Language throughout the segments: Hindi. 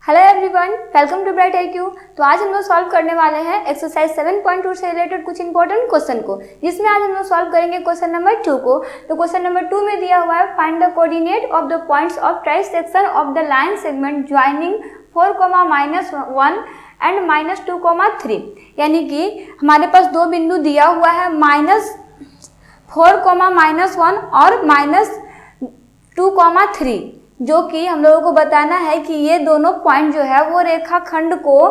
Hello everyone, welcome to bright IQ। तो आज हम लोग सॉल्व करने वाले हैं एक्सरसाइज 7.2 से रिलेटेड कुछ इंपॉर्टेंट क्वेश्चन को, जिसमें आज हम लोग सॉल्व करेंगे क्वेश्चन नंबर 2 को। तो क्वेश्चन नंबर 2 में दिया हुआ है find the coordinate of the points of trisection of the line segment joining 4,-1 and -2,3। यानी कि हमारे पास दो बिंदु दिया हुआ है -4,-1 और -2,3, जो कि हम लोगों को बताना है कि ये दोनों पॉइंट जो है वो रेखाखंड को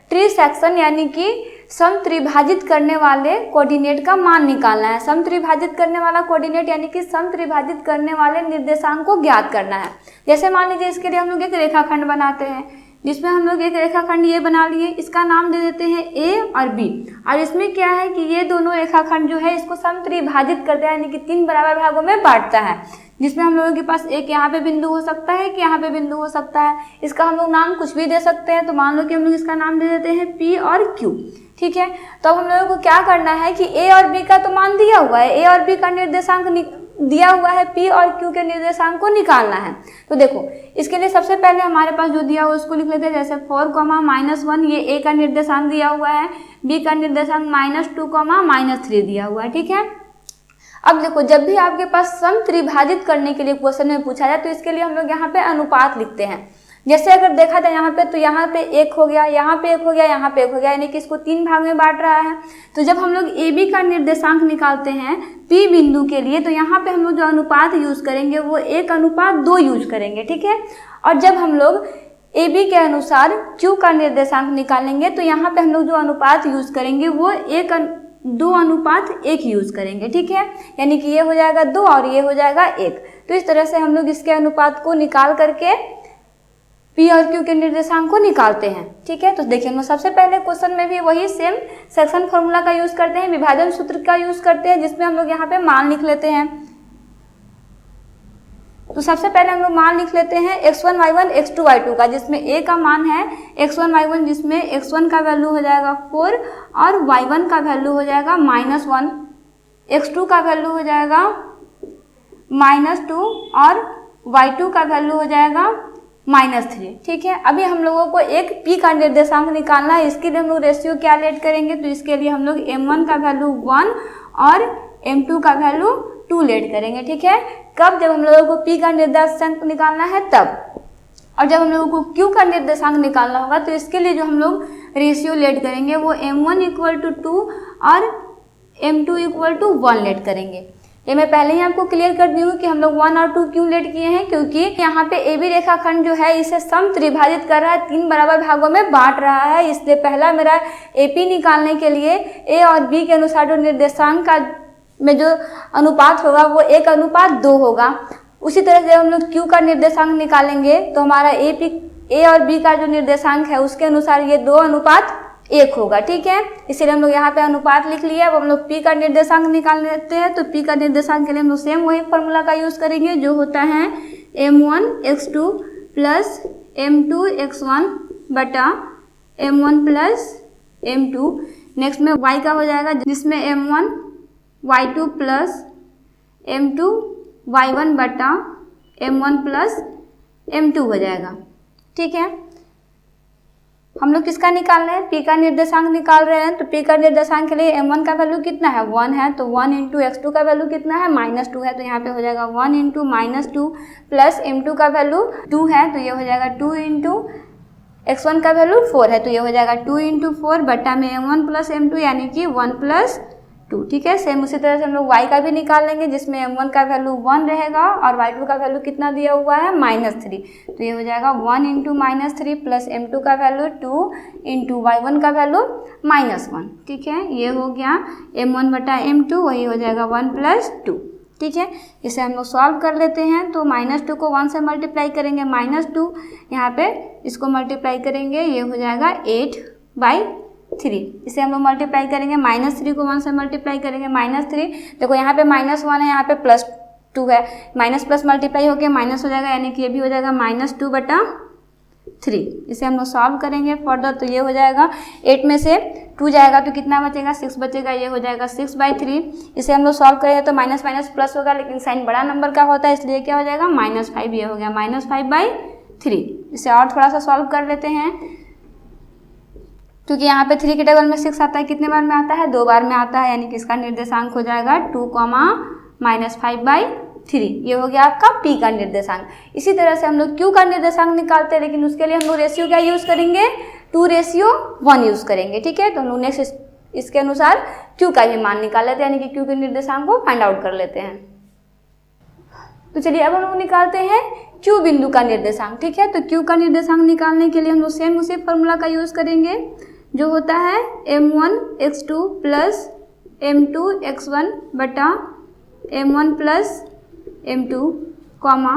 ट्रीसेक्शन यानी कि समत्रिभाजित करने वाले कोऑर्डिनेट का मान निकालना है। समत्रिभाजित करने वाला कोऑर्डिनेट यानी कि समत्रिभाजित करने वाले निर्देशांक को ज्ञात करना है। जैसे मान लीजिए इसके लिए हम लोग एक रेखाखंड बनाते हैं, जिसमें हम लोग एक रेखाखंड ये बना लिए, इसका नाम दे देते हैं A और B। और इसमें क्या है कि ये दोनों रेखाखंड जो है इसको समत्रिभाजित करता है, यानी कि 3 बराबर भागों में बांटता है, जिसमें हम लोगों के पास एक यहाँ पे बिंदु हो सकता है, एक यहाँ पे बिंदु हो सकता है। इसका हम लोग नाम कुछ भी दे सकते हैं। तो मान लो कि हम लोग इसका नाम दे देते हैं P और Q। ठीक है, तो अब हम लोगों को क्या करना है कि A और B का तो मान दिया हुआ है, A और B का निर्देशांक दिया हुआ है, P और Q के निर्देशांक को निकालना है। तो देखो, इसके लिए सबसे पहले हमारे पास जो दिया हुआ उसको लिख लेते हैं। जैसे 4,-1 ये A का निर्देशांक दिया हुआ है, B का निर्देशांक -2,-3 दिया हुआ है। ठीक है, अब देखो, जब भी आपके पास समत्रिभाजित करने के लिए क्वेश्चन में पूछा जाए तो इसके लिए हम लोग यहाँ पे अनुपात लिखते हैं। जैसे अगर देखा जाए यहाँ पे, तो यहाँ पे 1 हो गया, यहाँ पे 1 हो गया, यहाँ पे 1 हो गया, यानी कि इसको 3 भाग में बांट रहा है। तो जब हम लोग AB का निर्देशांक निकालते हैं P बिंदु के लिए, तो यहाँ पे हम लोग जो अनुपात यूज करेंगे वो 1:2 यूज करेंगे। ठीक है, और जब हम लोग AB के अनुसार Q का निर्देशांक निकालेंगे तो यहाँ पे हम लोग जो अनुपात यूज करेंगे वो 2:1 यूज करेंगे। ठीक है, यानी कि ये हो जाएगा 2 और ये हो जाएगा 1। तो इस तरह से हम लोग इसके अनुपात को निकाल करके P और Q के निर्देशांक को निकालते हैं। ठीक है, तो देखिए हम लोग सबसे पहले क्वेश्चन में भी वही सेम सेक्शन फॉर्मूला का यूज करते हैं, विभाजन सूत्र का यूज करते हैं, जिसमें हम लोग यहाँ पे मान लिख लेते हैं। तो सबसे पहले हम लोग मान लिख लेते हैं x1 y1 x2 y2 का, जिसमें A का मान है x1 y1, जिसमें x1 का वैल्यू हो जाएगा 4 और y1 का वैल्यू हो जाएगा -1, x2 का वैल्यू हो जाएगा -2 और y2 का वैल्यू हो जाएगा -3। ठीक है, अभी हम लोगों को एक P का निर्देशांक निकालना है। इसके लिए हम लोग रेशियो क्या लेट करेंगे, तो इसके लिए हम लोग m1 का वैल्यू 1 और m2 का वैल्यू 2 लेट करेंगे। ठीक है, कब? जब हम लोगों को P का निर्देशांक निकालना है तब। और जब हम लोगों को Q का निर्देशांक निकालना होगा तो इसके लिए जो हम लोग रेशियो लेट करेंगे वो m1 = 2 और m2 = 1 लेट करेंगे। ये मैं पहले ही आपको क्लियर कर दी हूँ कि हम लोग 1 और 2 क्यों लेट किए हैं, क्योंकि यहाँ पे AB रेखाखंड जो है इसे समत्रिभाजित कर रहा है, 3 बराबर भागों में बांट रहा है। इसलिए पहला मेरा AP निकालने के लिए A और B के अनुसार जो निर्देशांक का में जो अनुपात होगा वो 1:2 होगा। उसी तरह से हम लोग Q का निर्देशांक निकालेंगे तो हमारा A और B का जो निर्देशांक है उसके अनुसार ये 2:1 होगा। ठीक है, इसीलिए हम लोग यहाँ पे अनुपात लिख लिया। अब हम लोग P का निर्देशांक निकाल लेते हैं। तो P का निर्देशांक के लिए हम लोग सेम वही फॉर्मूला का यूज करेंगे, जो होता है m1 x2 plus m2 x1 बटा m1 प्लस m2। नेक्स्ट में y का हो जाएगा, जिसमें m1 y2 plus m2 y1 बटा m1 प्लस m2 हो जाएगा। ठीक है, हम लोग किसका निकाल रहे हैं? P का निर्देशांक निकाल रहे हैं। तो P का निर्देशांक के लिए m1 का वैल्यू कितना है? 1 है। तो 1 × x2 का वैल्यू कितना है? -2 है। तो यहाँ पे हो जाएगा 1 × -2 प्लस m2 का वैल्यू 2 है, तो ये हो जाएगा 2 × x1 का वैल्यू 4 है, तो ये हो जाएगा 2 × 4 बटा में m1 प्लस m2 यानी कि 1 + 2। ठीक है, सेम उसी तरह से हम लोग y का भी निकाल लेंगे, जिसमें m1 का वैल्यू 1 रहेगा और y2 का वैल्यू कितना दिया हुआ है? -3। तो ये हो जाएगा 1 × -3 प्लस m2 का वैल्यू 2 × y1 का वैल्यू -1। ठीक है, ये हो गया m1 बटा m2, वही हो जाएगा 1 + 2। ठीक है, इसे हम लोग सॉल्व कर लेते हैं। तो -2 को 1 से मल्टीप्लाई करेंगे, -2 यहाँ पे इसको मल्टीप्लाई करेंगे, ये हो जाएगा 8/3। इसे हम लोग मल्टीप्लाई करेंगे, -3 को 1 से मल्टीप्लाई करेंगे, -3। देखो यहाँ पे -1 है, यहाँ पे +2 है, माइनस प्लस मल्टीप्लाई होकर माइनस हो जाएगा, यानी कि ये भी हो जाएगा -2/3। इसे हम लोग सॉल्व करेंगे फर्दर। तो ये हो जाएगा 8 में से 2 जाएगा तो कितना बचेगा? 6 बचेगा, ये हो जाएगा 6/3। इसे हम लोग सॉल्व करेंगे तो माइनस माइनस प्लस होगा, लेकिन साइन बड़ा नंबर का होता है इसलिए क्या हो जाएगा? -5। ये हो गया -5/3। 3। इसे और थोड़ा सा सॉल्व कर लेते हैं, क्योंकि यहाँ पे 3 के टेबल में 6 आता है, कितने बार में आता है? 2 बार में आता है, यानी कि इसका निर्देशांक हो जाएगा 2, -5/3। ये हो गया आपका P का निर्देशांक। इसी तरह से हम लोग Q का निर्देशांक निकालते हैं, लेकिन उसके लिए हम लोग रेशियो क्या यूज़ करेंगे? 2:1 यूज़ करेंगे। ठीक है, तो हम लोग नेक्स्ट इसके अनुसार Q का भी मान निकाल लेते हैं, यानी कि Q के निर्देशांक को फाइंड आउट कर लेते हैं। तो चलिए अब हम लोग निकालते हैं Q बिंदु का निर्देशांक। ठीक है, तो Q का निर्देशांक निकालने के लिए हम लोग सेम उसी फॉर्मूला का यूज़ करेंगे जो होता है m1x2 प्लस m2x1 बटा m1 plus m2 comma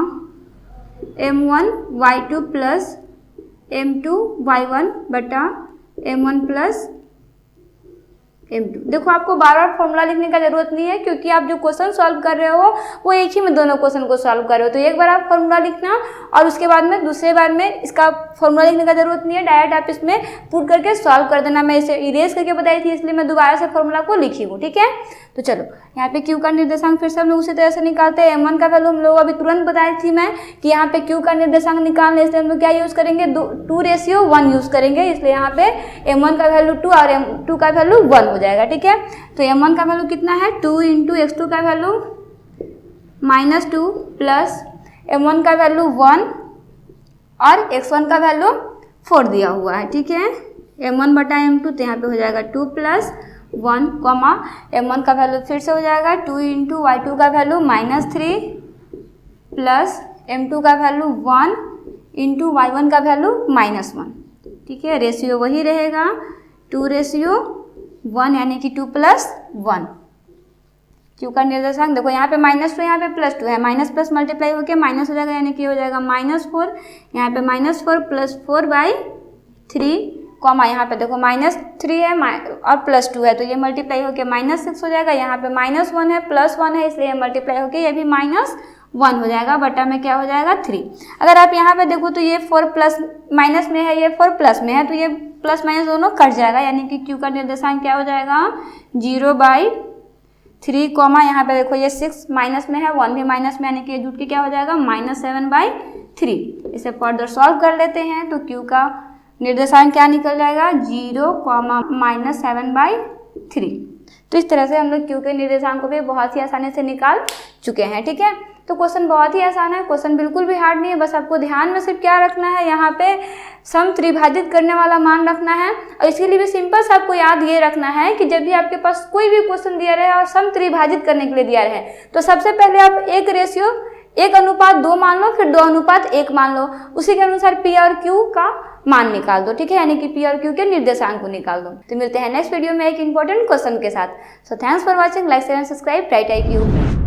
m1y2 plus m2y1 बटा m1 प्लस m2। देखो आपको बार बार फॉर्मूला लिखने का जरूरत नहीं है, क्योंकि आप जो क्वेश्चन सॉल्व कर रहे हो वो एक ही में दोनों क्वेश्चन को सॉल्व कर रहे हो। तो एक बार आप फॉर्मूला लिखना और उसके बाद में दूसरे बार में इसका फॉर्मूला लिखने का जरूरत नहीं है, डायरेक्ट आप इसमें पुट करके सॉल्व कर देना। मैं इसे इरेज करके बताई थी, इसलिए मैं दोबारा से फॉर्मूला को लिखी हूँ। ठीक है, तो चलो यहाँ पे Q का निर्देशांक फिर से हम लोग उसी तरह से निकालते हैं। m1 का वैल्यू हम लोग अभी तुरंत बताई थी मैं कि यहाँ पे Q का निर्देशांक निकालने, इसलिए हम लोग क्या यूज़ करेंगे? 2:1 यूज़ करेंगे, इसलिए यहाँ पे m1 का वैल्यू 2 और m2 का वैल्यू 1 हो जाएगा। ठीक है, तो m1 का वैल्यू कितना है? 2 × x2 का वैल्यू -2 प्लस m1 का वैल्यू 1 और x1 का वैल्यू 4 दिया हुआ है। ठीक है, m1 बटा m2, तो यहाँ पे हो जाएगा 2 + 1 कॉमा m1 का वैल्यू फिर से हो जाएगा 2 × y2 का वैल्यू -3 प्लस m2 का वैल्यू 1 × y1 का वैल्यू -1। ठीक है, रेशियो वही रहेगा 2:1, यानी कि 2 + 1। Q का निर्देशांक देखो यहाँ पे -2, यहाँ पे +2 है, माइनस प्लस मल्टीप्लाई होकर माइनस हो जाएगा, यानी कि हो जाएगा -4। यहाँ पे -4 + 4/3 कॉमा यहाँ पे देखो -3 है और +2 है, तो ये मल्टीप्लाई होकर -6 हो जाएगा। यहाँ पे -1 है +1 है, इसलिए मल्टीप्लाई होकर ये भी -1 हो जाएगा, बटा में क्या हो जाएगा? 3। अगर आप यहाँ पे देखो तो ये 4 प्लस माइनस में है, ये 4 प्लस में है, तो ये प्लस माइनस दोनों कट जाएगा, यानी कि Q का निर्देशांक क्या हो जाएगा? 0/3 कॉमा यहाँ पे देखो ये 6 माइनस में है, 1 भी माइनस में, यानी कि ये जुट के क्या हो जाएगा? -7/3। इसे फर्दर सॉल्व कर लेते हैं, तो Q का निर्देशांक क्या निकल जाएगा? 0, -7/3। तो इस तरह से हम लोग Q के निर्देशांक को भी बहुत ही आसानी से निकाल चुके हैं। ठीक है, तो क्वेश्चन बहुत ही आसान है, क्वेश्चन बिल्कुल भी हार्ड नहीं है। बस आपको ध्यान में सिर्फ क्या रखना है, यहाँ पे सम त्रिभाजित करने वाला मान रखना है। और इसके लिए भी सिंपल से आपको याद ये रखना है कि जब भी आपके पास कोई भी क्वेश्चन दिया रहे और सम त्रिभाजित करने के लिए दिया रहे, तो सबसे पहले आप 1:2 मान लो, फिर 2:1 मान लो, उसी के अनुसार P और Q का मान निकाल दो। ठीक है, यानी कि P और Q के निर्देशांक को निकाल दो। तो मिलते हैं नेक्स्ट वीडियो में एक इंपॉर्टेंट क्वेश्चन के साथ। So thanks for watching, like share and subscribe, right IQ।